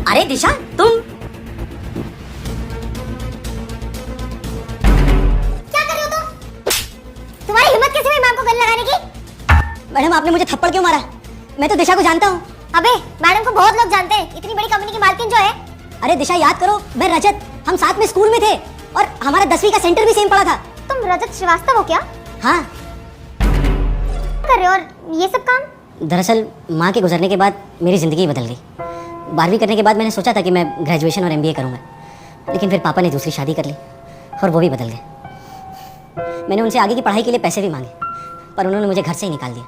अरे दिशा, तुम क्या कर रहे हो तुम? तुम्हारी हिम्मत कैसे हुई मैम को गले लगाने की? मैडम, आपने मुझे थप्पड़ क्यों मारा? मैं तो दिशा को जानता हूँ। अबे मैडम को बहुत लोग जानते हैं, इतनी बड़ी कंपनी की मालकिन जो है। अरे दिशा, याद करो, मैं रजत, हम साथ में स्कूल में थे और हमारा 10वीं का सेंटर भी सेम पड़ा था। तुम रजत श्रीवास्तव हो क्या? हाँ। कर रहे हो और ये सब काम? दरअसल माँ के गुजरने के बाद मेरी ज़िंदगी बदल गई। 12वीं करने के बाद मैंने सोचा था कि मैं ग्रेजुएशन और MBA करूँगा, लेकिन फिर पापा ने दूसरी शादी कर ली और वो भी बदल गए। मैंने उनसे आगे की पढ़ाई के लिए पैसे भी मांगे, पर उन्होंने मुझे घर से ही निकाल दिया।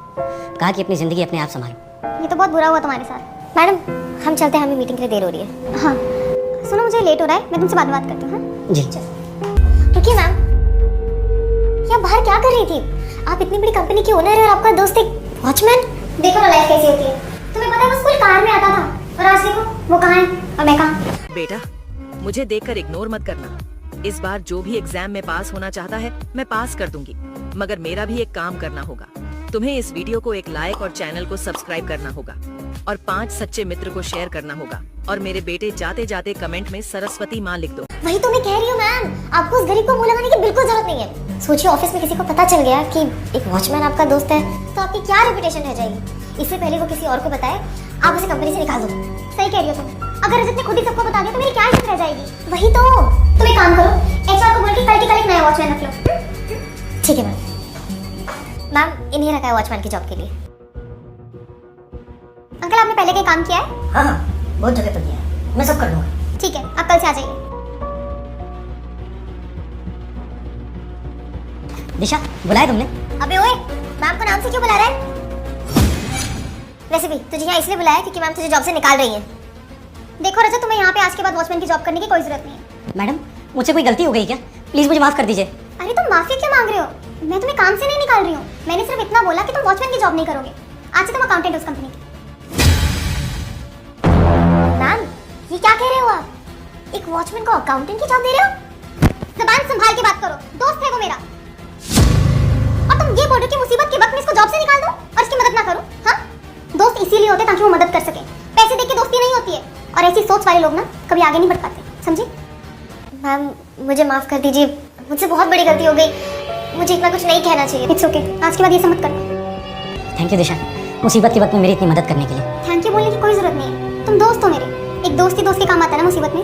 कहा कि अपनी ज़िंदगी अपने आप संभालो। ये तो बहुत बुरा हुआ तुम्हारे साथ। मैडम हम चलते हैं, हमें मीटिंग के लिए देर हो रही है। हाँ सुनो, मुझे लेट हो रहा है, मैं तुमसे बाद में बात करती हूँ। हाँ जी। रुकिए मैम, ये बाहर क्या कर रही थी? आप इतनी बड़ी कंपनी की ओनर है और आपका दोस्त एक वॉचमैन। देखो ना लाइफ कैसी होती है। तुम्हें पता है वो स्कूल कार में आता था और आज देखो वो कहाँ है और मैं कहाँ। बेटा, मुझे देखकर इग्नोर मत करना। इस बार जो भी एग्जाम में पास होना चाहता है मैं पास कर दूंगी, मगर मेरा भी एक काम करना होगा। तुम्हें इस वीडियो को एक लाइक और चैनल को सब्सक्राइब करना होगा और 5 सच्चे मित्र को शेयर करना होगा और मेरे बेटे जाते जाते कमेंट में सरस्वती माँ लिख दो। वही तो मैं कह रही हूँ मैम, आपको उस गरीब को मुंह लगाने की बिल्कुल जरूरत नहीं है। सोचिए ऑफिस में किसी को पता चल गया कि एक वॉचमैन आपका दोस्त है, तो आपकी क्या रेपुटेशन रह जाएगी। इससे पहले वो किसी और को बताए, आप उसे कंपनी से निकाल दो। सही कह रही हो तुम। अगर रजत ने खुद ही सबको बता दिया तो मेरी क्या इज्जत रह जाएगी। वही तो, तुम एक काम करो, HR को बोल के कल एक नया वॉचमैन रख लो। ठीक है मैम। मैम इन्हें रखा है वॉचमैन की जॉब के लिए। अंकल आपने पहले कहीं काम किया है? हाँ, बहुत जगह पर किया है, मैं सब कर दूंगा। ठीक है, आप कल से आ जाइए। दिशा, बुलाया तुमने? अबे ओए, मैम को नाम से क्यों बुला रहा है? वैसे भी तुझे यहाँ इसलिए बुलाया क्योंकि मैम तुझे जॉब से निकाल रही है। देखो रजत, तुम्हें यहाँ पे आज के बाद वॉचमैन की जॉब करने की कोई जरूरत नहीं है। मैडम, मुझसे कोई गलती हो गई क्या? प्लीज मुझे माफ कर दीजिए। अरे तुम माफी क्यों मांग रहे हो? मैं तुम्हें काम से नहीं निकाल रही हूँ। मैंने सिर्फ इतना बोला कि तुम वॉचमैन की जॉब नहीं करोगे। आज से तुम अकाउंटेंट हो उस कंपनी की। मैम ये क्या कह रहे हो आप? एक वॉचमैन को अकाउंटेंट की जॉब दे रहे हो? ज़बान संभाल के बात करो, दोस्त है वो मेरा। और तुम ये बोल रहे हो कि मुसीबत के वक्त में इसको जॉब से निकाल दो और इसकी मदद ना करो? हाँ, दोस्त इसीलिए होते ताकि वो मदद कर सके। पैसे देके दोस्ती नहीं होती है, और ऐसी सोच वाले लोग ना कभी आगे नहीं बढ़ पाते, समझे? मैम मुझे माफ कर दीजिए, मुझसे बहुत बड़ी गलती हो गई। मुझे इतना कुछ नहीं कहना चाहिए। इट्स ओके, आज के बाद ये सब मत करना। थैंक यू दिशा, मुसीबत के वक्त में मेरी इतनी मदद करने के लिए। थैंक यू बोलने की कोई जरूरत नहीं है, तुम दोस्त हो मेरे। एक दोस्त ही दोस्त के काम आता है ना मुसीबत में।